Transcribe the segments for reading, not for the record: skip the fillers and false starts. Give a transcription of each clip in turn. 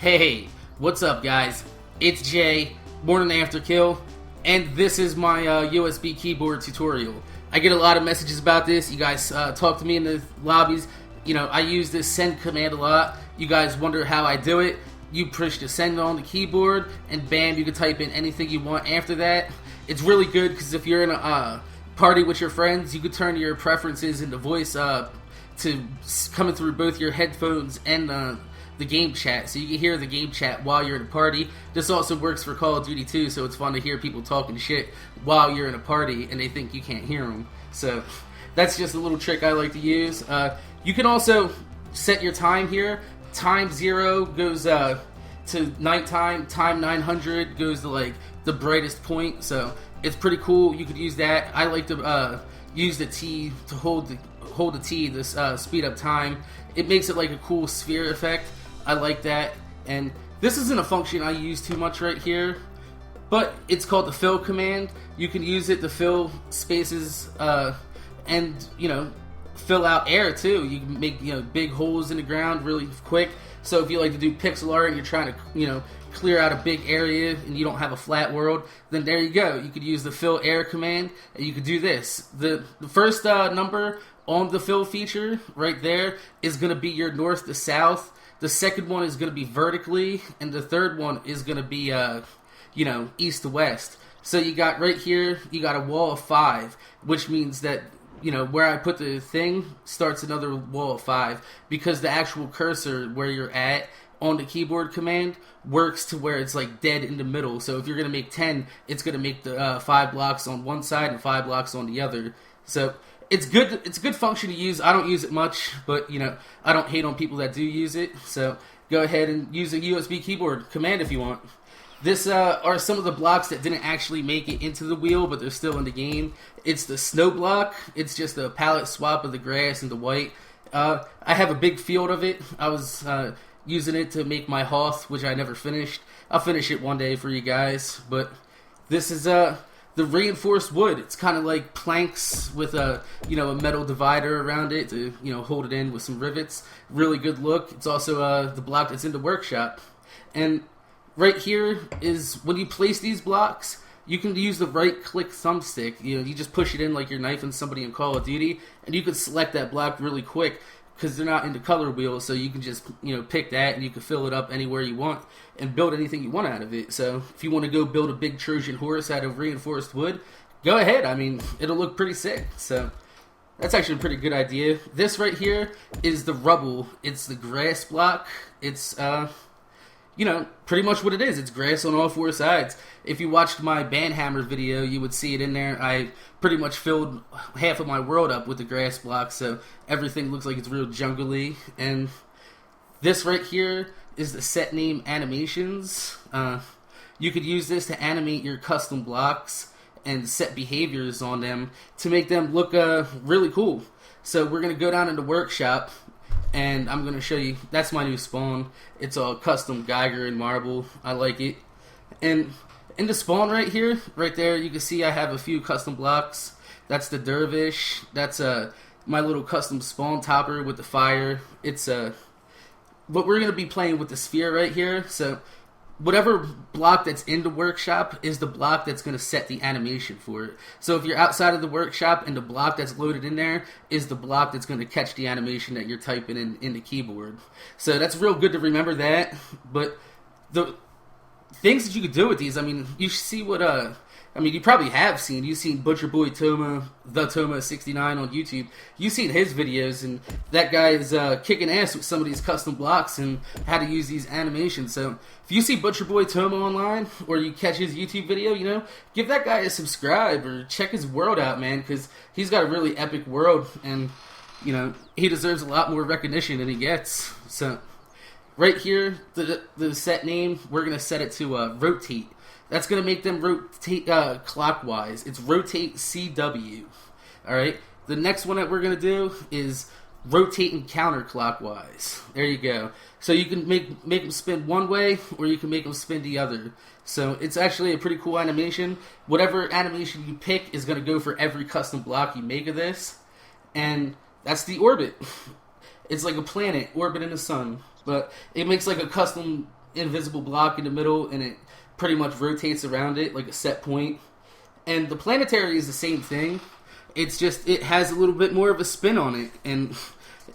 Hey, what's up guys? It's Jay, Morning After Kill, and this is my USB keyboard tutorial. I get a lot of messages about this. You guys talk to me in the lobbies. You know, I use this send command a lot. You guys wonder how I do it. You push the send on the keyboard, and bam, you can type in anything you want after that. It's really good because if you're in a party with your friends, you could turn your preferences into voice to coming through both your headphones and the game chat, so you can hear the game chat while you're in a party. This also works for Call of Duty too, so it's fun to hear people talking shit while you're in a party and they think you can't hear them. So that's just a little trick I like to use. You can also set your time here. Time 0 goes to nighttime. Time 900 goes to like the brightest point. So it's pretty cool. You could use that. I like to use the T to hold the T to speed up time. It makes it like a cool sphere effect. I like that. And this isn't a function I use too much right here, but it's called the fill command. You can use it to fill spaces and, you know, fill out air too. You can make, you know, big holes in the ground really quick. So if you like to do pixel art and you're trying to, you know, clear out a big area and you don't have a flat world, then there you go. You could use the fill air command and you could do this. The first number on the fill feature right there is going to be your north to south. The second one is going to be vertically, and the third one is going to be, you know, east to west. So you got right here, you got a wall of 5, which means that, you know, where I put the thing starts another wall of 5, because the actual cursor where you're at on the keyboard command works to where it's like dead in the middle. So if you're going to make 10, it's going to make the 5 blocks on one side and 5 blocks on the other. So it's good. It's a good function to use. I don't use it much, but, you know, I don't hate on people that do use it. So go ahead and use a USB keyboard command if you want. This are some of the blocks that didn't actually make it into the wheel, but they're still in the game. It's the snow block. It's just a palette swap of the grass and the white. I have a big field of it. I was using it to make my Hoth, which I never finished. I'll finish it one day for you guys. But this is the reinforced wood. It's kind of like planks with a, you know, a metal divider around it to, you know, hold it in with some rivets. Really good look. It's also the block that's in the workshop. And right here is when you place these blocks, you can use the right-click thumbstick. You know, you just push it in like you're knifing somebody in Call of Duty, and you can select that block really quick because they're not in the color wheel. So you can just, you know, pick that and you can fill it up anywhere you want and build anything you want out of it. So if you want to go build a big Trojan horse out of reinforced wood, go ahead. I mean, it'll look pretty sick. So that's actually a pretty good idea. This right here is the rubble. It's the grass block. It's you know, pretty much what it is. It's grass on all 4 sides. If you watched my Banhammer video, you would see it in there. I pretty much filled half of my world up with the grass blocks, so everything looks like it's real jungly. And this right here is the set name animations. You could use this to animate your custom blocks and set behaviors on them to make them look really cool. So we're going to go down in the workshop, and I'm going to show you. That's my new spawn. It's all custom Geiger and marble. I like it. And in the spawn right here, right there, you can see I have a few custom blocks. That's the dervish. That's my little custom spawn topper with the fire. It's but we're going to be playing with the sphere right here. So whatever block that's in the workshop is the block that's going to set the animation for it. So if you're outside of the workshop and the block that's loaded in there is the block that's going to catch the animation that you're typing in the keyboard. So that's real good to remember that. But the things that you could do with these, I mean, you see what I mean, you probably have seen. You've seen Butcher Boy Toma, the Toma69 on YouTube. You've seen his videos, and that guy is kicking ass with some of these custom blocks and how to use these animations. So if you see Butcher Boy Toma online, or you catch his YouTube video, you know, give that guy a subscribe or check his world out, man, because he's got a really epic world, and, you know, he deserves a lot more recognition than he gets. So right here, the set name, we're going to set it to rotate. That's going to make them rotate clockwise. It's rotate CW. Alright? The next one that we're going to do is rotate and counterclockwise. There you go. So you can make them spin one way, or you can make them spin the other. So it's actually a pretty cool animation. Whatever animation you pick is going to go for every custom block you make of this. And that's the orbit. It's like a planet orbiting the sun. But it makes like a custom invisible block in the middle, and it pretty much rotates around it like a set point. And the planetary is the same thing. It's just, it has a little bit more of a spin on it, and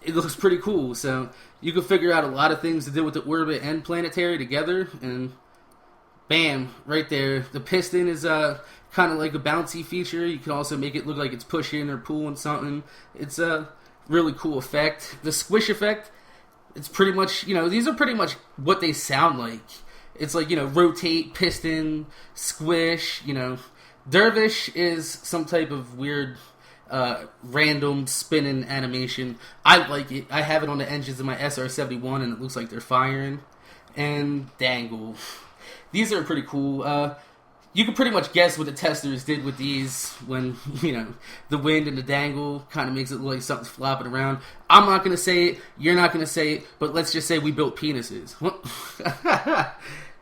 it looks pretty cool. So you can figure out a lot of things to do with the orbit and planetary together, and bam, right there. The piston is kind of like a bouncy feature. You can also make it look like it's pushing or pulling something. It's a really cool effect. The squish effect, it's pretty much, these are pretty much what they sound like. It's like, rotate, piston, squish, Dervish is some type of weird, random spinning animation. I like it. I have it on the engines of my SR-71, and it looks like they're firing. And dangle. These are pretty cool. You can pretty much guess what the testers did with these when, the wind and the dangle kind of makes it look like something's flopping around. I'm not going to say it. You're not going to say it. But let's just say we built penises.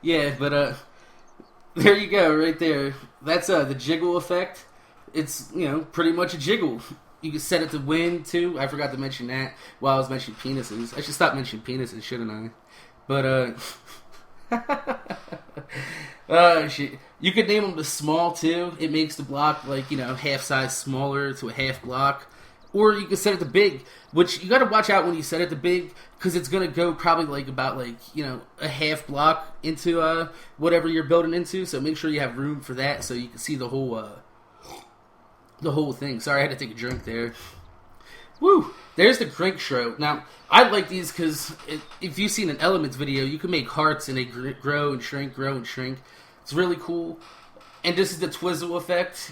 Yeah, but there you go, right there. That's the jiggle effect. It's, pretty much a jiggle. You can set it to wind, too. I forgot to mention that while I was mentioning penises. I should stop mentioning penises, shouldn't I? But, shit. You could name them the small, too. It makes the block, like, half size smaller to a half block. Or you can set it to big, which you got to watch out when you set it to big, because it's going to go probably about a half block into whatever you're building into. So make sure you have room for that so you can see the whole thing. Sorry, I had to take a drink there. Woo! There's the Grinkshro. Now, I like these because if you've seen an Elements video, you can make hearts and they grow and shrink, grow and shrink. It's really cool. And this is the Twizzle effect,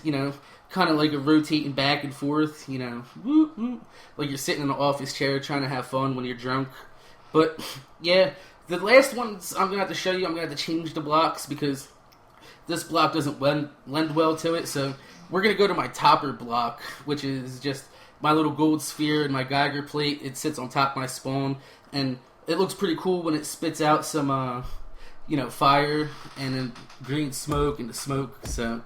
kind of like a rotating back and forth, whoop, whoop, like you're sitting in an office chair trying to have fun when you're drunk. But, yeah, the last ones I'm going to have to show you, I'm going to have to change the blocks because this block doesn't lend well to it. So we're going to go to my topper block, which is just my little gold sphere and my Geiger plate. It sits on top of my spawn, and it looks pretty cool when it spits out some, fire and then green smoke and the smoke. So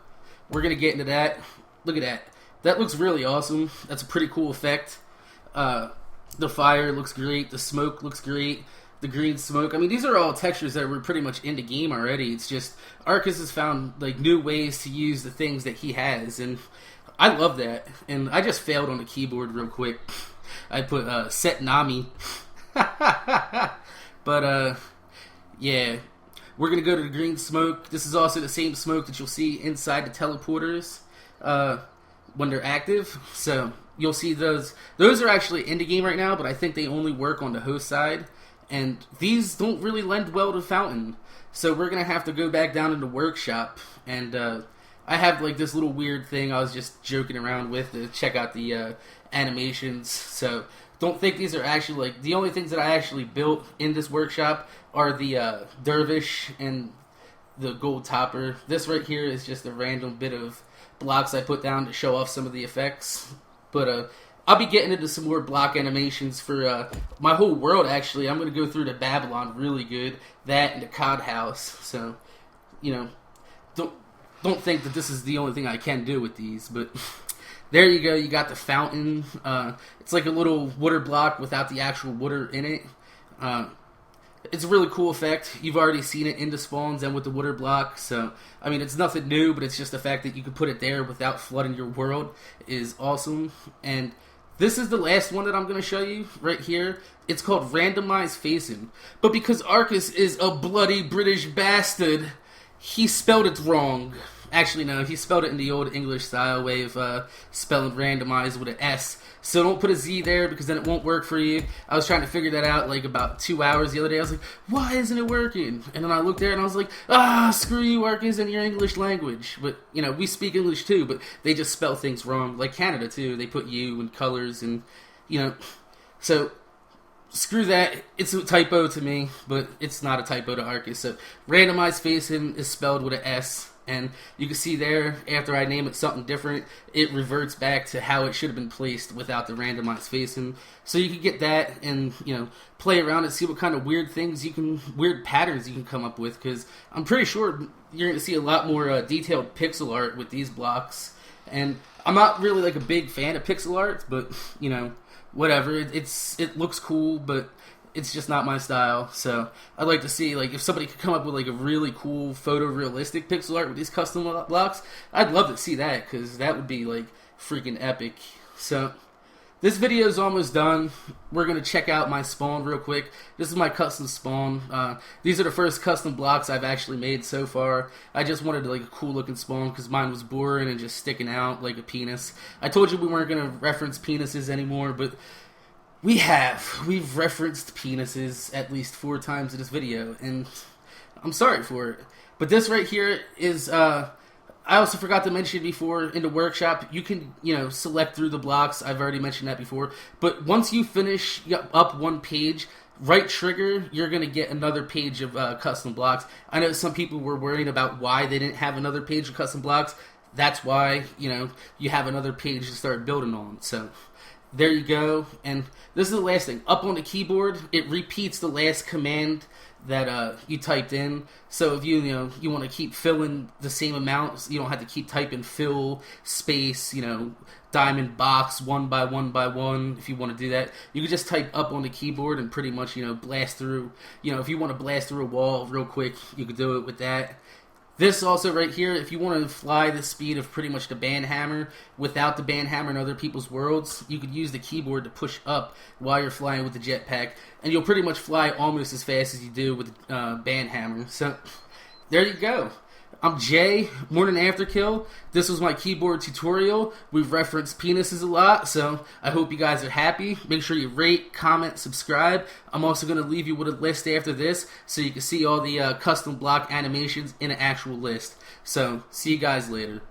we're going to get into that. Look at that. That looks really awesome. That's a pretty cool effect. The fire looks great. The smoke looks great. The green smoke. I mean, these are all textures that were pretty much in the game already. It's just Arcus has found new ways to use the things that he has, and I love that. And I just failed on the keyboard real quick. I put setname. But yeah, we're gonna go to the green smoke. This is also the same smoke that you'll see inside the teleporters when they're active. So you'll see those. Those are actually in the game right now, but I think they only work on the host side. And these don't really lend well to Fountain. So we're going to have to go back down in the workshop. And I have this little weird thing I was just joking around with to check out the animations. So don't think these are actually the only things that I actually built in this workshop are the Dervish and the gold topper. This right here is just a random bit of blocks I put down to show off some of the effects. But I'll be getting into some more block animations for my whole world, actually. I'm going to go through the Babylon really good. That and the Cod House. So, don't think that this is the only thing I can do with these. But there you go. You got the fountain. It's like a little water block without the actual water in it. It's a really cool effect. You've already seen it in the spawns and with the water block. So, I mean, it's nothing new, but it's just the fact that you can put it there without flooding your world is awesome. And this is the last one that I'm going to show you right here. It's called Randomized Facing. But because Arcus is a bloody British bastard, he spelled it wrong. Actually, no, he spelled it in the old English style way of spelling randomized with an S. So don't put a Z there because then it won't work for you. I was trying to figure that out about 2 hours the other day. I was like, why isn't it working? And then I looked there and I was like, screw you, Arcus, and your English language. But, we speak English too, but they just spell things wrong. Like Canada too, they put U and colors and, so screw that. It's a typo to me, but it's not a typo to Arcus. So randomized facing is spelled with an S. And you can see there, after I name it something different, it reverts back to how it should have been placed without the randomized facing. So you can get that and, play around and see what kind of weird patterns you can come up with. Because I'm pretty sure you're going to see a lot more detailed pixel art with these blocks. And I'm not really a big fan of pixel art, but, whatever. It looks cool, but it's just not my style. So I'd like to see, like, if somebody could come up with like a really cool photorealistic pixel art with these custom blocks, I'd love to see that, because that would be like freaking epic. So this video is almost done. We're going to check out my spawn real quick. This is my custom spawn. These are the first custom blocks I've actually made so far. I just wanted like a cool looking spawn because mine was boring and just sticking out like a penis. I told you we weren't going to reference penises anymore, but we have. We've referenced penises at least 4 times in this video, and I'm sorry for it. But this right here is... I also forgot to mention before, in the workshop, you can, select through the blocks. I've already mentioned that before. But once you finish up one page, right trigger, you're going to get another page of custom blocks. I know some people were worried about why they didn't have another page of custom blocks. That's why, you have another page to start building on. So there you go. And this is the last thing. Up on the keyboard, it repeats the last command that you typed in. So if you want to keep filling the same amount, you don't have to keep typing fill space, diamond box 1 by 1 by 1. If you want to do that, you can just type up on the keyboard and pretty much blast through. If you want to blast through a wall real quick, you could do it with that. This also right here, if you want to fly the speed of pretty much the band hammer without the band hammer in other people's worlds, you could use the keyboard to push up while you're flying with the jetpack, and you'll pretty much fly almost as fast as you do with the band hammer. So there you go. I'm Jay, Morning After Kill. This was my keyboard tutorial. We've referenced penises a lot, so I hope you guys are happy. Make sure you rate, comment, subscribe. I'm also going to leave you with a list after this, so you can see all the custom block animations in an actual list. So, see you guys later.